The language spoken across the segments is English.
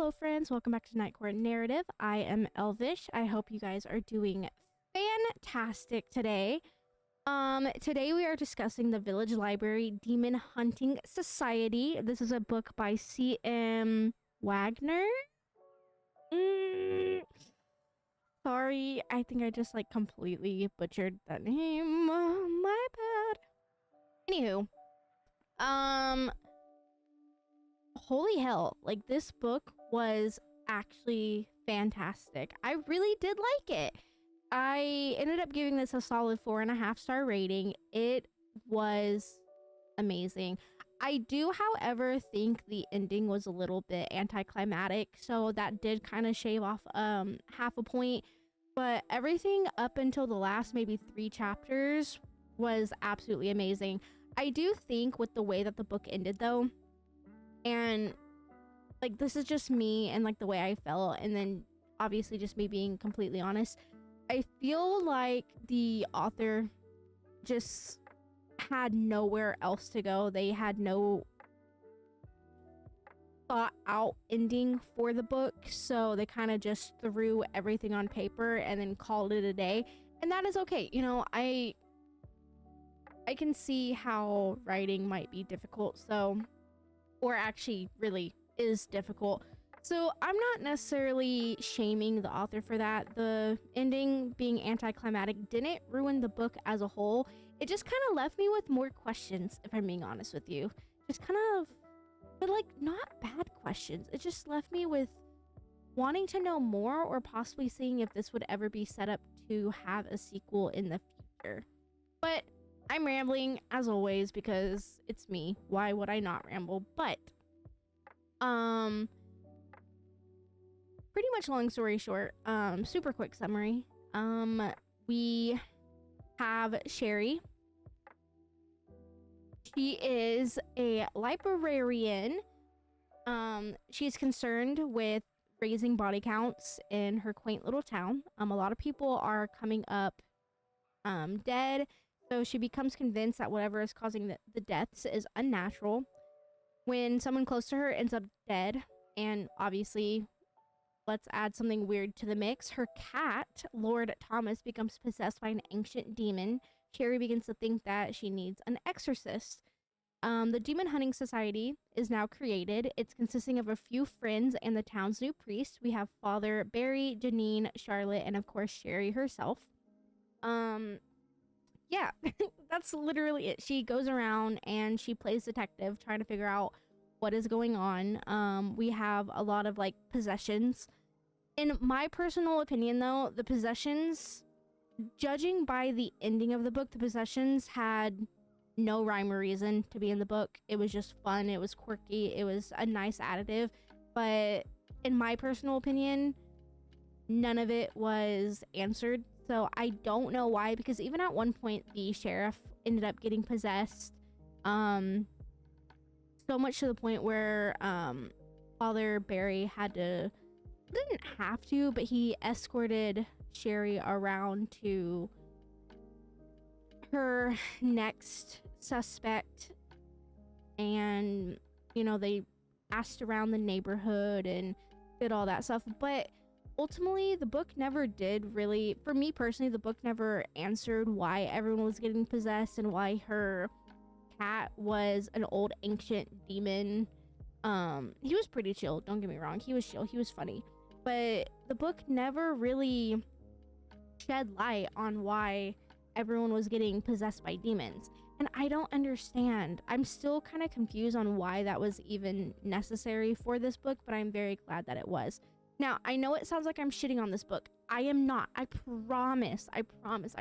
Hello friends, welcome back to Night Court Narrative. I am Elvish. I hope you guys are doing fantastic today. Today we are discussing the Village Library Demon Hunting Society. This is a book by C.M. Wagner. Sorry, I think I just completely butchered that name. My bad. Anywho, holy hell, this book was actually fantastic. I really did like it. I ended up giving this a solid 4.5-star rating. It was amazing. I do, however, think the ending was a little bit anticlimactic, so that did kind of shave off half a point, but everything up until the last maybe 3 chapters was absolutely amazing. I do think with the way that the book ended though, and this is just me and the way I felt, and then obviously just me being completely honest, I feel like the author just had nowhere else to go. They had no thought out ending for the book, so they kind of just threw everything on paper and then called it a day, and that is okay. You know, I can see how writing might be difficult, or actually really is difficult. So I'm not necessarily shaming the author for that. The ending being anticlimactic didn't ruin the book as a whole. It just kind of left me with more questions, if I'm being honest with you. Just kind of, but not bad questions. It just left me with wanting to know more, or possibly seeing if this would ever be set up to have a sequel in the future. But I'm rambling as always because it's me. Why would I not ramble? But pretty much long story short, super quick summary. We have Sherry. She is a librarian. She's concerned with raising body counts in her quaint little town. A lot of people are coming up dead. So she becomes convinced that whatever is causing the deaths is unnatural. When someone close to her ends up dead, and obviously, let's add something weird to the mix, her cat, Lord Thomas, becomes possessed by an ancient demon. Sherry begins to think that she needs an exorcist. The Demon Hunting Society is now created. It's consisting of a few friends and the town's new priest. We have Father Barry, Janine, Charlotte, and of course, Sherry herself. Yeah, that's literally it. She goes around and she plays detective, trying to figure out what is going on. We have a lot of possessions. In my personal opinion though, the possessions, judging by the ending of the book, the possessions had no rhyme or reason to be in the book. It was just fun. It was quirky. It was a nice additive. But in my personal opinion, none of it was answered. So I don't know why, because even at one point the sheriff ended up getting possessed, so much to the point where Father Barry didn't have to, but he escorted Sherry around to her next suspect, and they asked around the neighborhood and did all that stuff. But ultimately, the book never did really, for me personally, the book never answered why everyone was getting possessed and why her cat was an old ancient demon. He was pretty chill, don't get me wrong. He was chill, he was funny. But the book never really shed light on why everyone was getting possessed by demons. And I don't understand. I'm still kind of confused on why that was even necessary for this book, but I'm very glad that it was. Now, I know it sounds like I'm shitting on this book. I am not. I promise. I promise.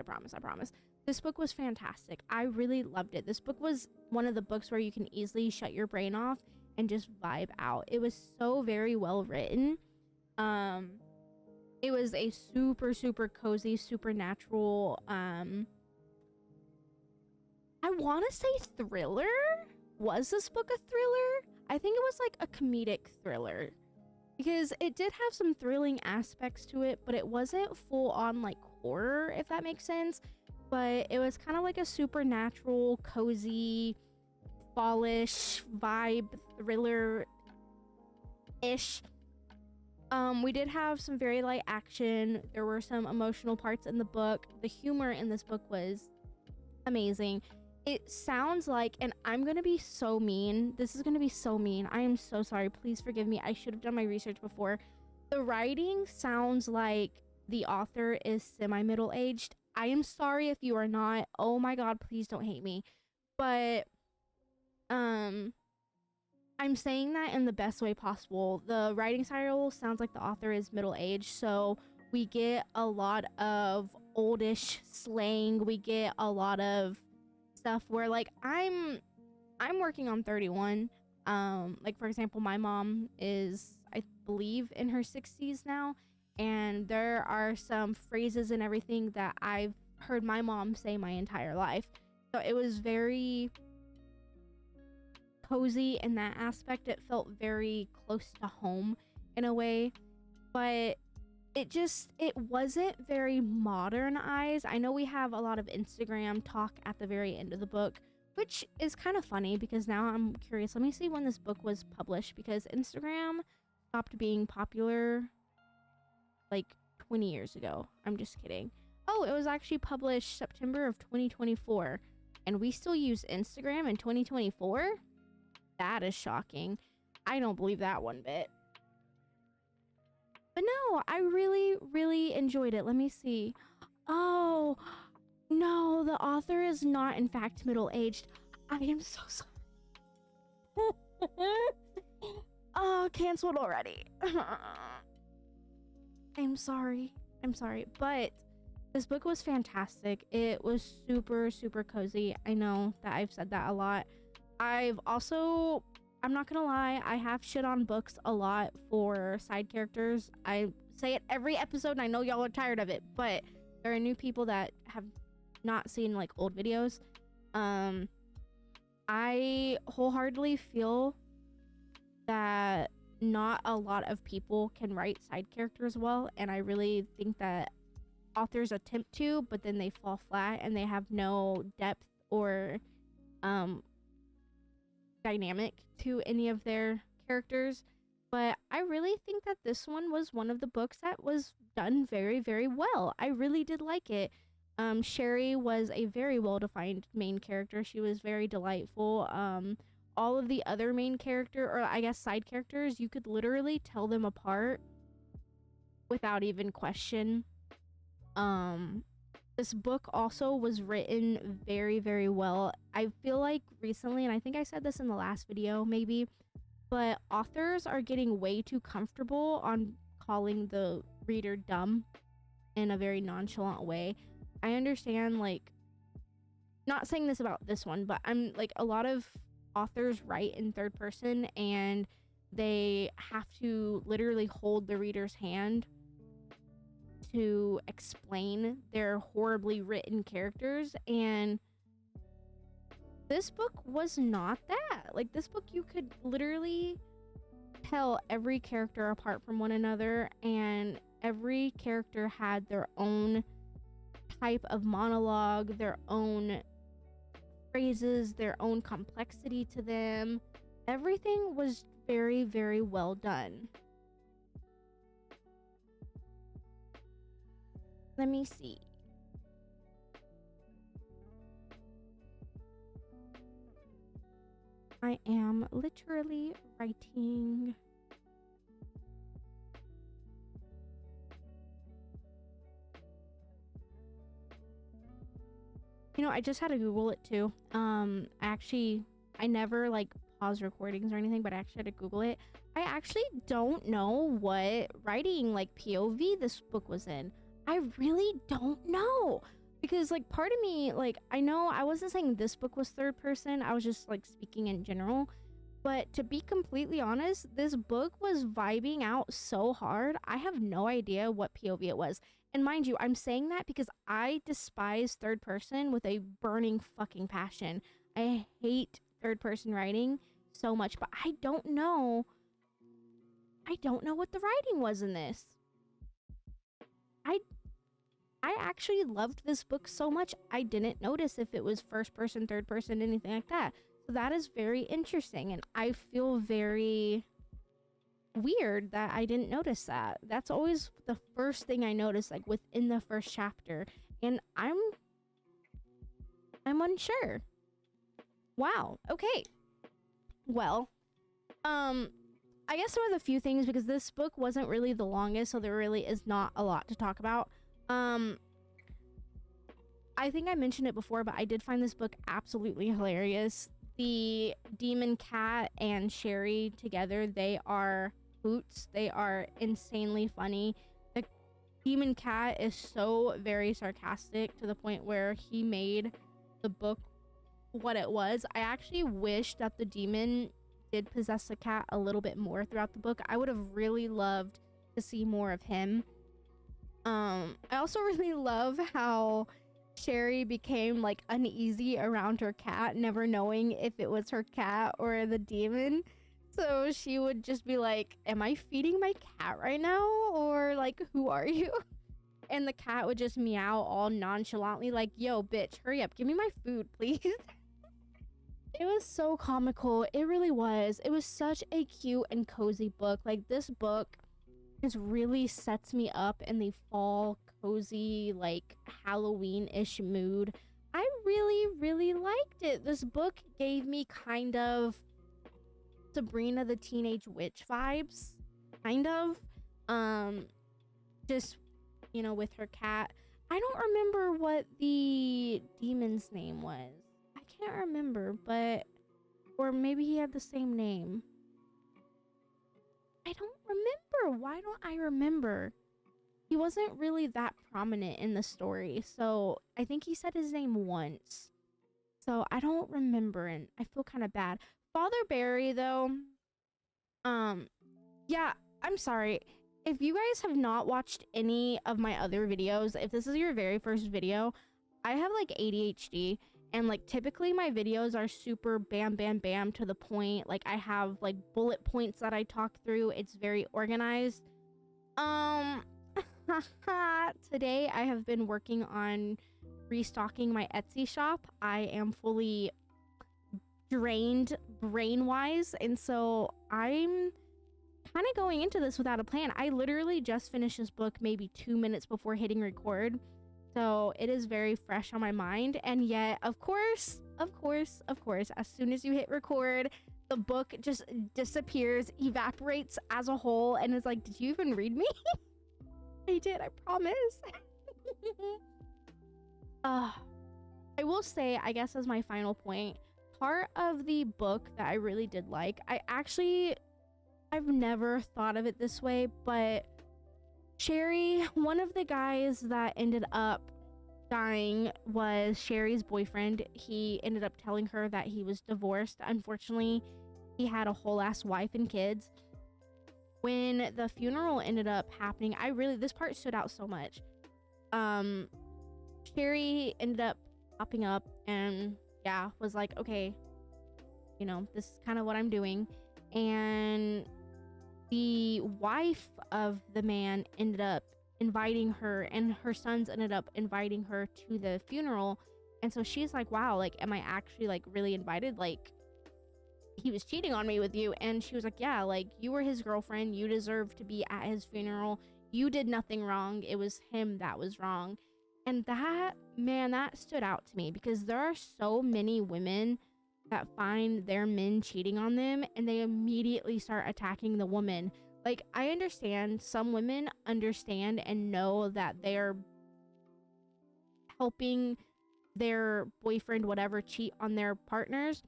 This book was fantastic. I really loved it. This book was one of the books where you can easily shut your brain off and just vibe out. It was so very well written. It was a super, super cozy, supernatural, I want to say thriller? Was this book a thriller? I think it was a comedic thriller, because it did have some thrilling aspects to it, but it wasn't full on horror, if that makes sense. But it was kind of a supernatural, cozy, fallish vibe, thriller-ish We did have some very light action. There were some emotional parts in the book. The humor in this book was amazing. It sounds like, and I'm gonna be so mean. This is gonna be so mean. I am so sorry. Please forgive me. I should have done my research before. The writing sounds like the author is semi-middle aged. I am sorry if you are not. Oh my god, please don't hate me. But I'm saying that in the best way possible. The writing style sounds like the author is middle-aged, so we get a lot of oldish slang. We get a lot of stuff where, like, I'm working on 31. Like, for example, my mom is, I believe, in her 60s now, and there are some phrases and everything that I've heard my mom say my entire life. So it was very cozy in that aspect. It felt very close to home in a way, but it wasn't very modernized. I know we have a lot of Instagram talk at the very end of the book, which is kind of funny because now I'm curious. Let me see when this book was published, because Instagram stopped being popular like 20 years ago. I'm just kidding. Oh, it was actually published September of 2024, and we still use Instagram in 2024? That is shocking. I don't believe that one bit. But no, I really, really enjoyed it. Let me see. Oh, no, the author is not, in fact, middle-aged. I am so sorry. Oh, canceled already. I'm sorry. I'm sorry. But this book was fantastic. It was super, super cozy. I know that I've said that a lot. I'm not gonna lie, I have shit on books a lot for side characters. I say it every episode, and I know y'all are tired of it, but there are new people that have not seen, like, old videos. I wholeheartedly feel that not a lot of people can write side characters well, and I really think that authors attempt to, but then they fall flat, and they have no depth or dynamic to any of their characters. But I really think that this one was one of the books that was done very, very well. I really did like it. Sherry was a very well-defined main character. She was very delightful. All of the other main character, or I guess side characters, you could literally tell them apart without even question. This book also was written very, very well. I feel like recently, and I think I said this in the last video maybe, but authors are getting way too comfortable on calling the reader dumb in a very nonchalant way. I understand, like, not saying this about this one, but I'm like, a lot of authors write in third person and they have to literally hold the reader's hand to explain their horribly written characters, and this book was not that. Like, this book, you could literally tell every character apart from one another, and every character had their own type of monologue, their own phrases, their own complexity to them. Everything was very, very well done. Let me see. I am literally writing. You know, I just had to Google it too. I never like pause recordings or anything, but I actually had to Google it. I actually don't know what writing, like, POV this book was in. I really don't know, because, like, part of me, like, I know I wasn't saying this book was third person, I was just, like, speaking in general, but to be completely honest, this book was vibing out so hard. I have no idea what POV it was. And mind you, I'm saying that because I despise third person with a burning fucking passion. I hate third person writing so much, but I don't know what the writing was in this. I actually loved this book so much, I didn't notice if it was first person, third person, anything like that. So that is very interesting, and I feel very weird that I didn't notice that. That's always the first thing I notice, like within the first chapter. And I'm unsure. Wow. Okay. Well, I guess some of the few things, because this book wasn't really the longest, so there really is not a lot to talk about. I think I mentioned it before, but I did find this book absolutely hilarious. The demon cat and Sherry together, they are hoots. They are insanely funny. The demon cat is so very sarcastic to the point where he made the book what it was. I actually wish that the demon did possess the cat a little bit more throughout the book. I would have really loved to see more of him. I also really love how Sherry became like uneasy around her cat, never knowing if it was her cat or the demon. So she would just be like, am I feeding my cat right now? Or like, who are you? And the cat would just meow all nonchalantly like, yo, bitch, hurry up. Give me my food, please. It was so comical. It really was. It was such a cute and cozy book. Like, this book just really sets me up in the fall, cozy, like, Halloween-ish mood. I really, really liked it. This book gave me kind of Sabrina the Teenage Witch vibes. Kind of. Just, you know, with her cat. I don't remember what the demon's name was. I can't remember, but... Or maybe he had the same name. I don't remember. Why don't I remember? He wasn't really that prominent in the story, so I think he said his name once. So I don't remember, and I feel kind of bad. Father Barry, though, yeah, I'm sorry. If you guys have not watched any of my other videos, if this is your very first video, I have like ADHD, and like typically my videos are super bam bam bam to the point. Like I have like bullet points that I talk through. It's very organized. Today I have been working on restocking my Etsy shop. I am fully drained brain wise, and so I'm kind of going into this without a plan. I literally just finished this book maybe 2 minutes before hitting record. So it is very fresh on my mind, and yet, of course, as soon as you hit record, the book just disappears, evaporates as a whole, and is like, did you even read me? I did, I promise. I will say, I guess as my final point, part of the book that I really did like, I've never thought of it this way, but Sherry, one of the guys that ended up dying was Sherry's boyfriend. He ended up telling her that he was divorced. Unfortunately, he had a whole ass wife and kids. When the funeral ended up happening, this part stood out so much. Sherry ended up popping up and was like, okay, you know, this is kind of what I'm doing. And the wife of the man ended up inviting her, and her sons ended up inviting her to the funeral. And so she's like, wow, like, am I actually like really invited? Like, he was cheating on me with you. And she was like, yeah, like, you were his girlfriend, you deserve to be at his funeral, you did nothing wrong, it was him that was wrong. And that stood out to me, because there are so many women that find their men cheating on them and they immediately start attacking the woman. Like, I understand some women understand and know that they're helping their boyfriend, whatever, cheat on their partners.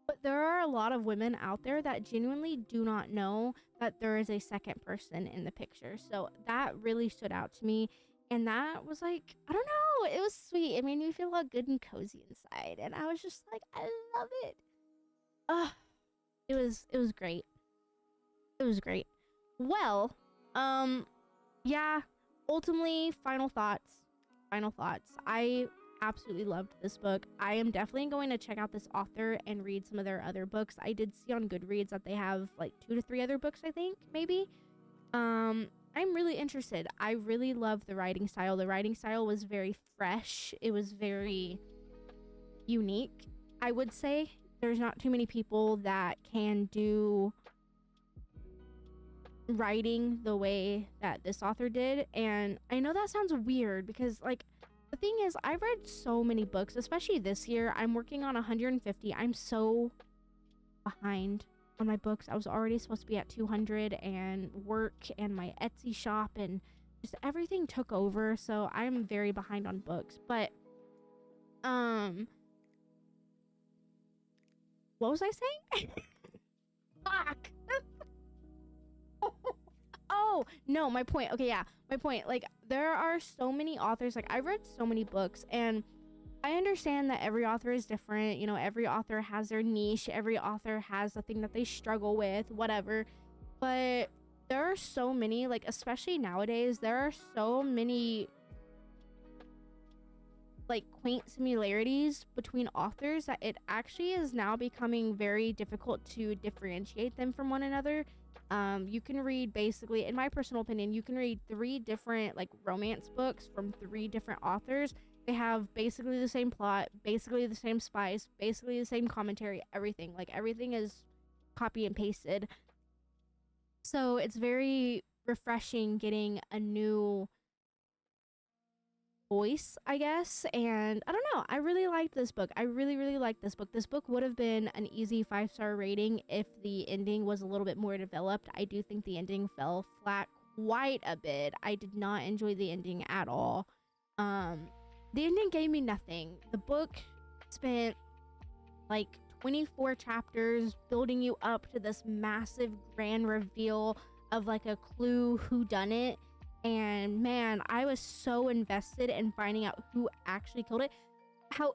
But there are a lot of women out there that genuinely do not know that there is a second person in the picture. So that really stood out to me. And that was like, I don't know, it was sweet. It made me feel all good and cozy inside. And I was just like, I love it. It was great. It was great. Well, ultimately, final thoughts. I absolutely loved this book. I am definitely going to check out this author and read some of their other books. I did see on Goodreads that they have like 2 to 3 other books, I think, maybe. I'm really interested. I really love the writing style. The writing style was very fresh. It was very unique. I would say there's not too many people that can do writing the way that this author did. And I know that sounds weird because, like, the thing is, I've read so many books, especially this year. I'm working on 150. I'm so behind on my books. I was already supposed to be at 200, and work and my Etsy shop and just everything took over. So I'm very behind on books. But, what was I saying? Fuck. Oh, no, my point. Okay, yeah, my point. Like, there are so many authors. Like, I've read so many books, and I understand that every author is different. You know, every author has their niche. Every author has the thing that they struggle with, whatever. But there are so many, like, especially nowadays, there are so many, like, quaint similarities between authors that it actually is now becoming very difficult to differentiate them from one another. You can read, basically, in my personal opinion, you can read 3 different, like, romance books from 3 different authors. They have basically the same plot, basically the same spice, basically the same commentary, everything. Like, everything is copy and pasted. So it's very refreshing getting a new voice, I guess. And I don't know, I really liked this book. I really liked this book. This book would have been an easy 5-star rating if the ending was a little bit more developed. I do think the ending fell flat quite a bit. I did not enjoy the ending at all. The ending gave me nothing. The book spent like 24 chapters building you up to this massive grand reveal of like a clue whodunit. And man, I was so invested in finding out who actually killed it,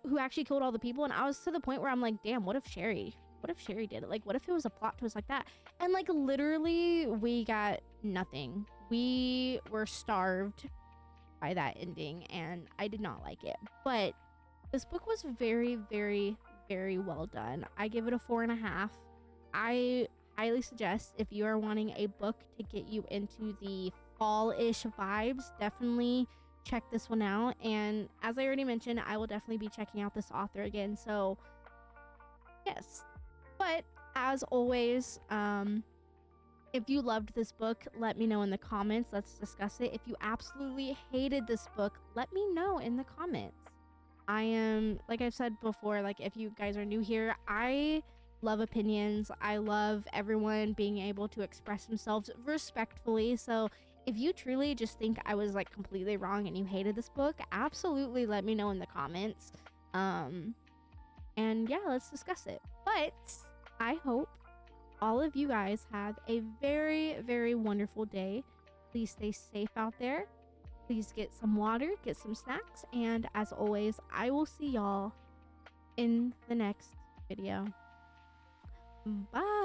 who actually killed all the people. And I was to the point where I'm like, damn, what if Sherry did it? Like, what if it was a plot twist like that? And like, literally, we got nothing. We were starved by that ending, and I did not like it. But this book was very well done. I give it a 4.5. I highly suggest, if you are wanting a book to get you into the fall-ish vibes, definitely check this one out. And as I already mentioned, I will definitely be checking out this author again. So yes, but as always, if you loved this book, let me know in the comments. Let's discuss it. If you absolutely hated this book, let me know in the comments. I am, like I've said before, like, if you guys are new here, I love opinions. I love everyone being able to express themselves respectfully. So if you truly just think I was like completely wrong and you hated this book, absolutely let me know in the comments. And yeah, let's discuss it. But I hope all of you guys have a very wonderful day. Please stay safe out there. Please get some water, get some snacks, and as always, I will see y'all in the next video. Bye.